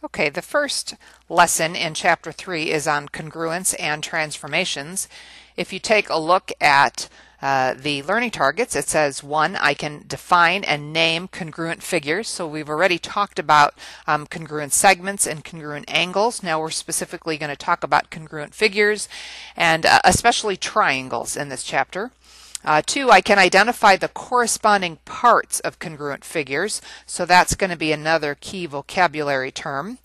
Okay, the first lesson in Chapter 3 is on congruence and transformations. If you take a look at the learning targets, it says 1, I can define and name congruent figures. So we've already talked about congruent segments and congruent angles. Now we're specifically going to talk about congruent figures and especially triangles in this chapter. 2, I can identify the corresponding parts of congruent figures, so that's going to be another key vocabulary term.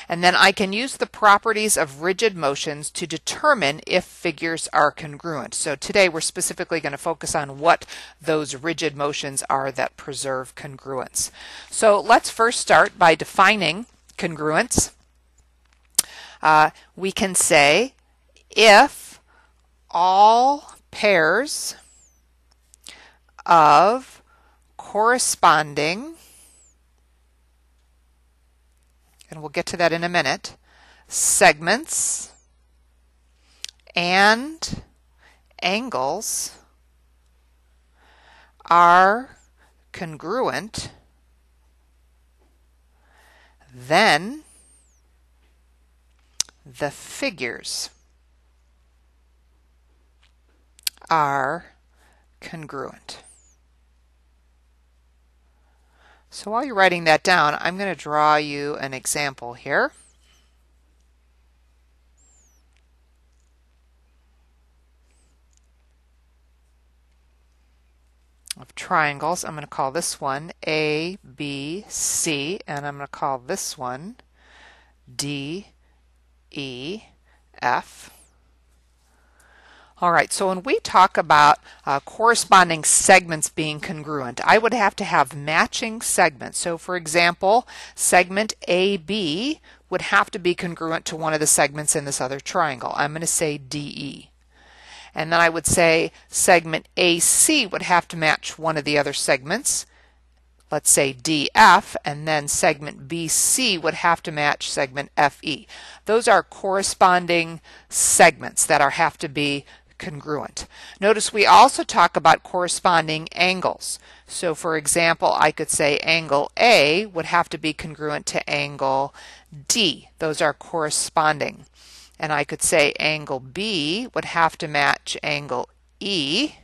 And then I can use the properties of rigid motions to determine if figures are congruent. So today we're specifically going to focus on what those rigid motions are that preserve congruence. So let's first start by defining congruence. We can say if all pairs of corresponding, and we'll get to that in a minute, segments and angles are congruent, then the figures are congruent. So while you're writing that down, I'm going to draw you an example here. Of triangles. I'm going to call this one A, B, C, and I'm going to call this one D, E, F. All right, so when we talk about corresponding segments being congruent, I would have to have matching segments. So for example, segment AB would have to be congruent to one of the segments in this other triangle. I'm going to say DE. And then I would say segment AC would have to match one of the other segments. Let's say DF, and then segment BC would have to match segment FE. Those are corresponding segments that have to be congruent. Notice we also talk about corresponding angles. So for example, I could say angle A would have to be congruent to angle D. Those are corresponding. And I could say angle B would have to match angle E.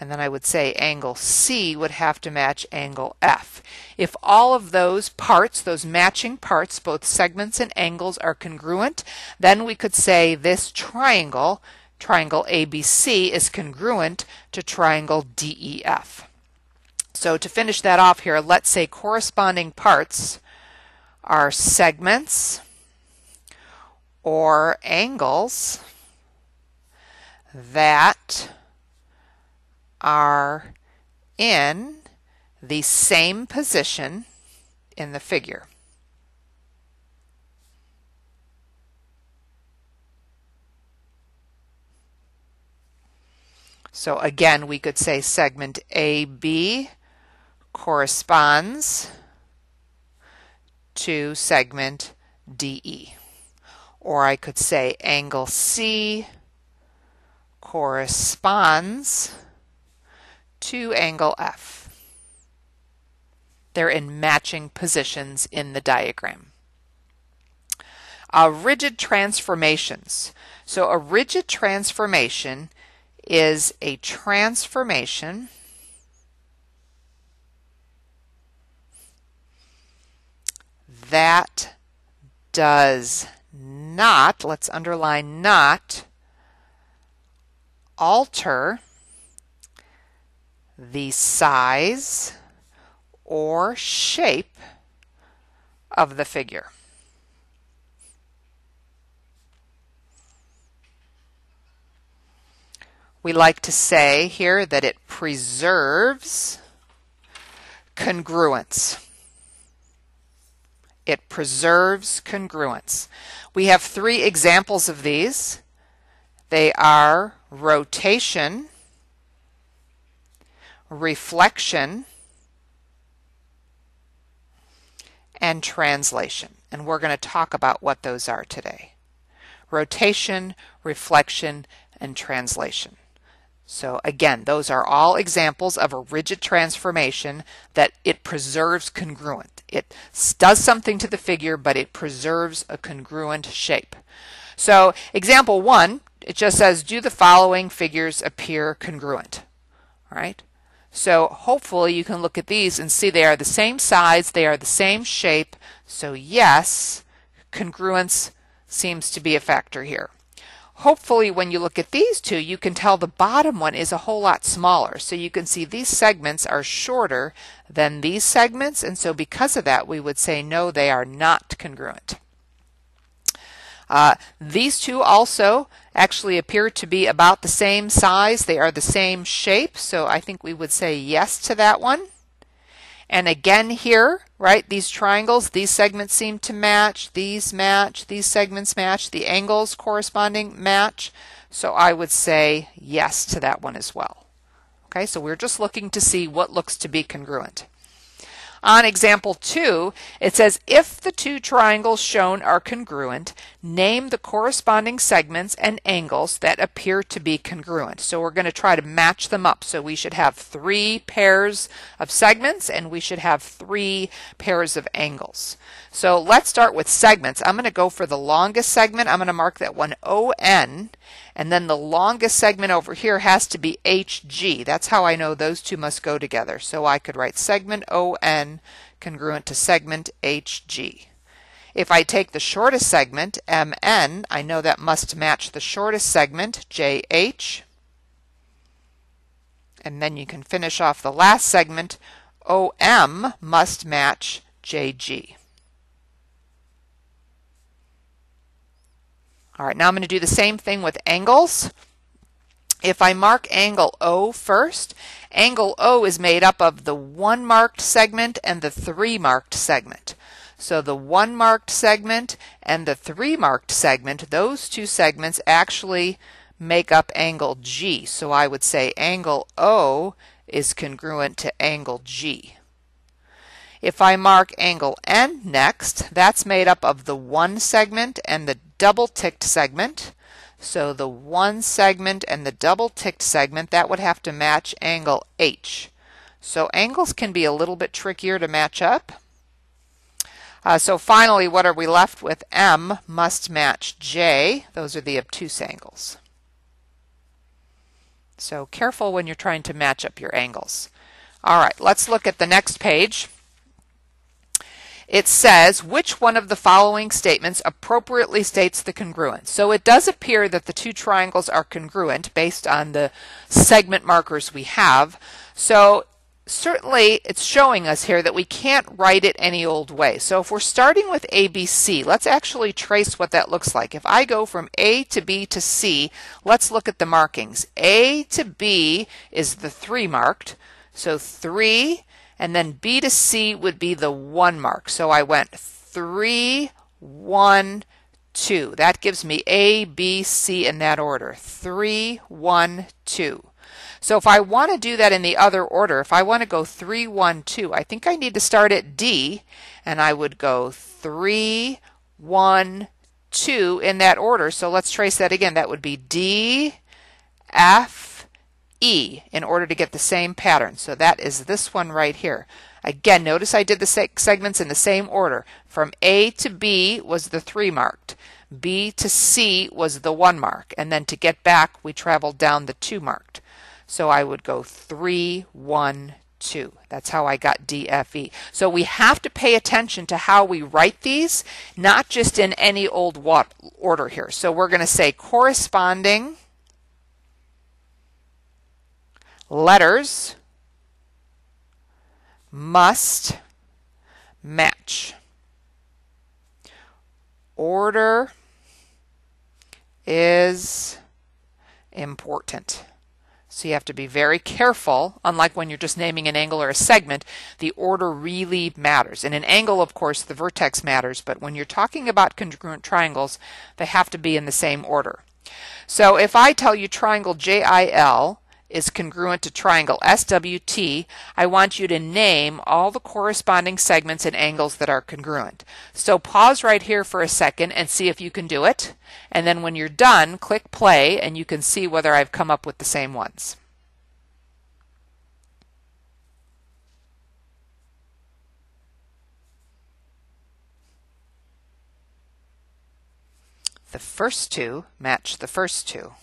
And then I would say angle C would have to match angle F. If all of those parts, those matching parts, both segments and angles, are congruent, then we could say this triangle ABC, is congruent to triangle DEF. So to finish that off here, let's say corresponding parts are segments or angles that are in the same position in the figure. So again, we could say segment AB corresponds to segment DE. Or I could say angle C corresponds to angle F. They're in matching positions in the diagram. Rigid transformations. So a rigid transformation is a transformation that does not, let's underline not, alter the size or shape of the figure. We like to say here that it preserves congruence. It preserves congruence. We have 3 examples of these. They are rotation, reflection, and translation. And we're going to talk about what those are today. Rotation, reflection, and translation. So again, those are all examples of a rigid transformation that it preserves congruent. It does something to the figure, but it preserves a congruent shape. So example 1, it just says, do the following figures appear congruent? All right. So hopefully you can look at these and see they are the same size, they are the same shape. So yes, congruence seems to be a factor here. Hopefully when you look at these two, you can tell the bottom one is a whole lot smaller. So you can see these segments are shorter than these segments, and so because of that we would say no, they are not congruent. These two also actually appear to be about the same size. They are the same shape, so I think we would say yes to that one. And again here, right, these triangles, these segments seem to match, these segments match, the angles corresponding match. So I would say yes to that one as well. Okay, so we're just looking to see what looks to be congruent. On example 2, it says, if the two triangles shown are congruent, name the corresponding segments and angles that appear to be congruent. So we're going to try to match them up. So we should have 3 pairs of segments and we should have 3 pairs of angles. So let's start with segments. I'm going to go for the longest segment. I'm going to mark that one ON, and then the longest segment over here has to be HG. That's how I know those two must go together. So I could write segment ON congruent to segment HG. If I take the shortest segment, MN, I know that must match the shortest segment, JH. And then you can finish off the last segment, OM must match JG. All right, now I'm going to do the same thing with angles. If I mark angle O first, angle O is made up of the 1 marked segment and the 3 marked segment. So the 1 marked segment and the 3 marked segment, those two segments actually make up angle G. So I would say angle O is congruent to angle G. If I mark angle N next, that's made up of the 1 segment and the double-ticked segment. So the 1 segment and the double-ticked segment, that would have to match angle H. So angles can be a little bit trickier to match up. So finally, what are we left with? M must match J. Those are the obtuse angles. So careful when you're trying to match up your angles. All right, let's look at the next page. It says, which one of the following statements appropriately states the congruence? So it does appear that the two triangles are congruent based on the segment markers we have. So certainly it's showing us here that we can't write it any old way. So if we're starting with ABC, let's actually trace what that looks like. If I go from A to B to C, let's look at the markings. A to B is the 3 marked, so 3, and then B to C would be the 1 mark. So I went 3, 1, 2. That gives me A, B, C in that order. 3, 1, 2. So if I want to do that in the other order, if I want to go 3, 1, 2, I think I need to start at D, and I would go 3, 1, 2 in that order. So let's trace that again. That would be D, F, E in order to get the same pattern. So that is this one right here. Again, notice I did the segments in the same order. From A to B was the 3 marked. B to C was the 1 mark. And then to get back, we traveled down the 2 marked. So I would go 3, 1, 2. That's how I got D, F, E. So we have to pay attention to how we write these, not just in any old order here. So we're going to say corresponding letters must match. Order is important. So you have to be very careful. Unlike when you're just naming an angle or a segment, the order really matters. In an angle, of course, the vertex matters, but when you're talking about congruent triangles, they have to be in the same order. So if I tell you triangle JIL is congruent to triangle SWT, I want you to name all the corresponding segments and angles that are congruent. So pause right here for a second and see if you can do it. And then when you're done, click play and you can see whether I've come up with the same ones. the first two match the first two.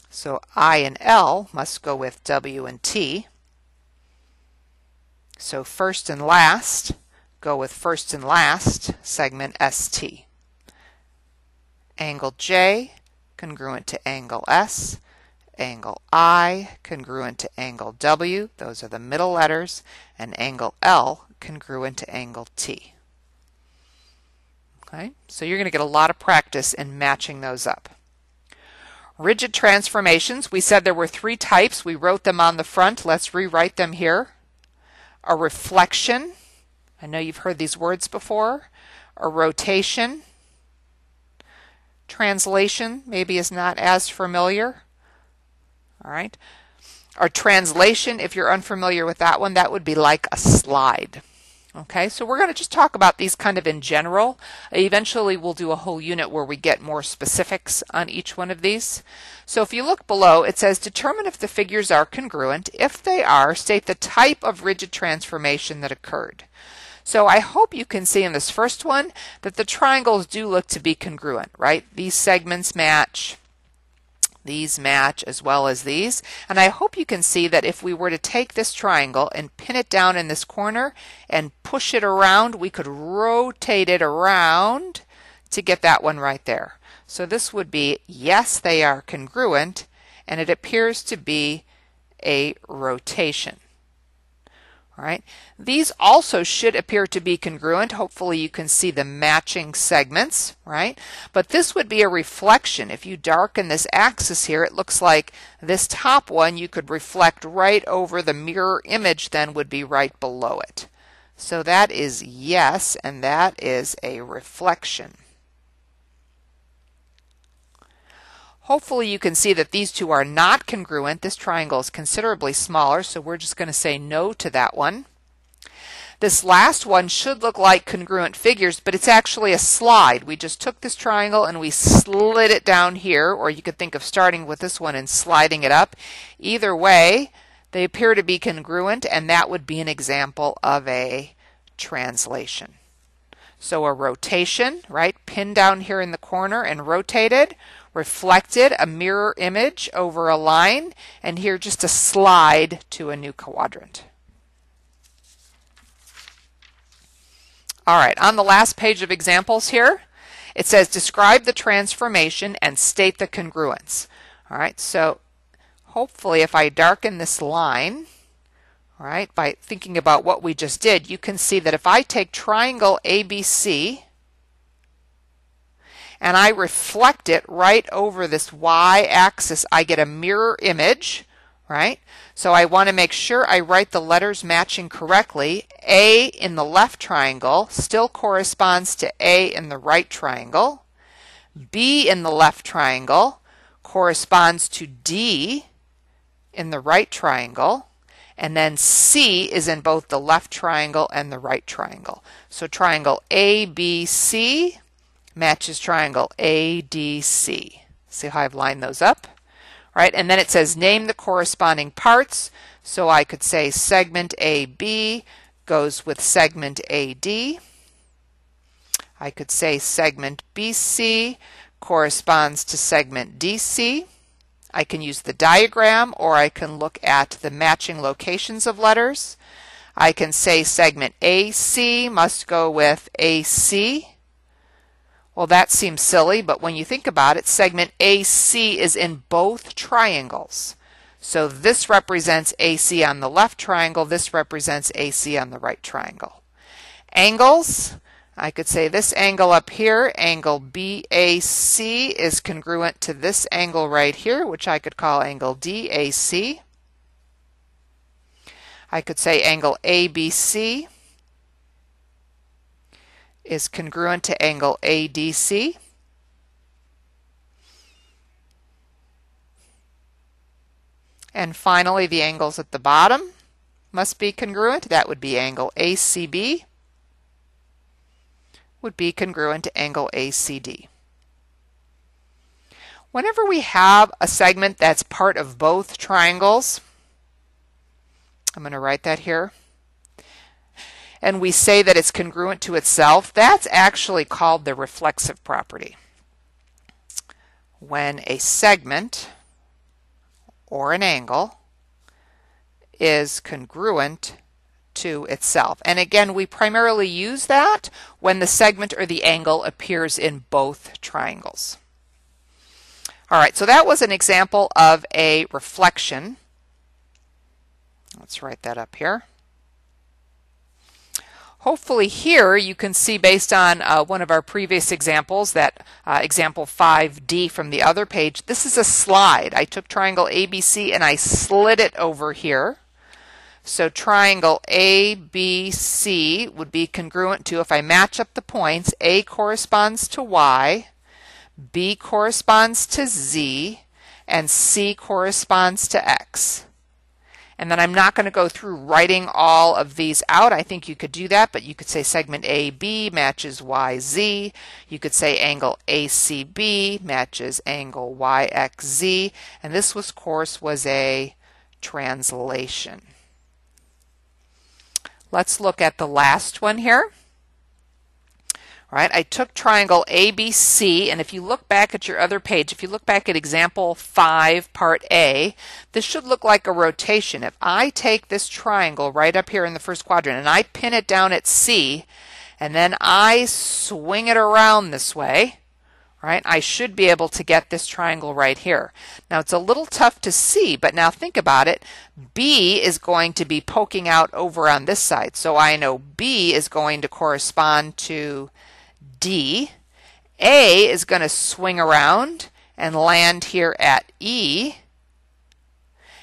So I and L must go with W and T. So first and last go with first and last segment ST. Angle J congruent to angle S. Angle I congruent to angle W. Those are the middle letters. And angle L congruent to angle T. Okay, so you're going to get a lot of practice in matching those up. Rigid transformations, we said there were three types. We wrote them on the front. Let's rewrite them here. A reflection. I know you've heard these words before. A rotation. Translation maybe is not as familiar. All right. Or translation, if you're unfamiliar with that one, that would be like a slide. Okay, so we're going to just talk about these kind of in general. Eventually we'll do a whole unit where we get more specifics on each one of these. So if you look below, it says determine if the figures are congruent. If they are, state the type of rigid transformation that occurred. So I hope you can see in this first one that the triangles do look to be congruent, right? These segments match. These match as well as these. And I hope you can see that if we were to take this triangle and pin it down in this corner and push it around, we could rotate it around to get that one right there. So this would be, yes, they are congruent, and it appears to be a rotation. All right. These also should appear to be congruent. Hopefully you can see the matching segments, right? But this would be a reflection. If you darken this axis here, it looks like this top one you could reflect right over the mirror image, then would be right below it. So that is yes, and that is a reflection. Hopefully you can see that these two are not congruent. This triangle is considerably smaller, so we're just going to say no to that one. This last one should look like congruent figures, but it's actually a slide. We just took this triangle and we slid it down here, or you could think of starting with this one and sliding it up. Either way, they appear to be congruent, and that would be an example of a translation. So a rotation, right? Pinned down here in the corner and rotated. Reflected, a mirror image over a line, and here just a slide to a new quadrant. All right, on the last page of examples here, it says describe the transformation and state the congruence. All right, so hopefully if I darken this line, all right, by thinking about what we just did, you can see that if I take triangle ABC and I reflect it right over this y-axis, I get a mirror image, right? So I want to make sure I write the letters matching correctly. A in the left triangle still corresponds to A in the right triangle. B in the left triangle corresponds to D in the right triangle. And then C is in both the left triangle and the right triangle. So triangle ABC matches triangle ADC. See how I've lined those up? Right, and then it says name the corresponding parts. So I could say segment AB goes with segment AD. I could say segment BC corresponds to segment DC. I can use the diagram, or I can look at the matching locations of letters. I can say segment AC must go with AC. Well, that seems silly, but when you think about it, segment AC is in both triangles. So this represents AC on the left triangle, this represents AC on the right triangle. Angles, I could say this angle up here, angle BAC, is congruent to this angle right here, which I could call angle DAC. I could say angle ABC is congruent to angle ADC. And finally, the angles at the bottom must be congruent. That would be angle ACB would be congruent to angle ACD. Whenever we have a segment that's part of both triangles, I'm going to write that here. and we say that it's congruent to itself, that's actually called the reflexive property. When a segment or an angle is congruent to itself. And again, we primarily use that when the segment or the angle appears in both triangles. All right, so that was an example of a reflection. Let's write that up here. Hopefully here you can see, based on one of our previous examples, that example 5D from the other page, this is a slide. I took triangle ABC and I slid it over here. So triangle ABC would be congruent to, if I match up the points, A corresponds to Y, B corresponds to Z, and C corresponds to X. And then I'm not going to go through writing all of these out. I think you could do that, but you could say segment AB matches YZ. You could say angle ACB matches angle YXZ. And this, of course, was a translation. Let's look at the last one here. All right, I took triangle ABC, and if you look back at your other page, if you look back at example 5, part A, this should look like a rotation. If I take this triangle right up here in the first quadrant and I pin it down at C, and then I swing it around this way, right, I should be able to get this triangle right here. Now it's a little tough to see, but now think about it. B is going to be poking out over on this side, so I know B is going to correspond to D. A is going to swing around and land here at E.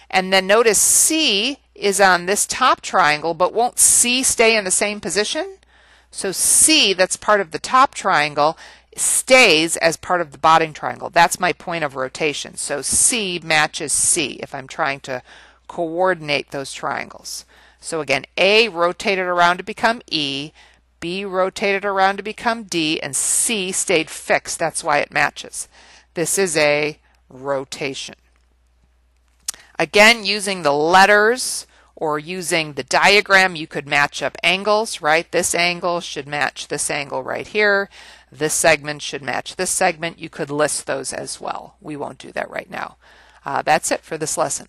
And then notice C is on this top triangle, but won't C stay in the same position? So C, that's part of the top triangle, stays as part of the bottom triangle. That's my point of rotation. So C matches C if I'm trying to coordinate those triangles. So again, A rotated around to become E, B rotated around to become D, and C stayed fixed. That's why it matches. This is a rotation. Again, using the letters or using the diagram, you could match up angles, right? This angle should match this angle right here. This segment should match this segment. You could list those as well. We won't do that right now. That's it for this lesson.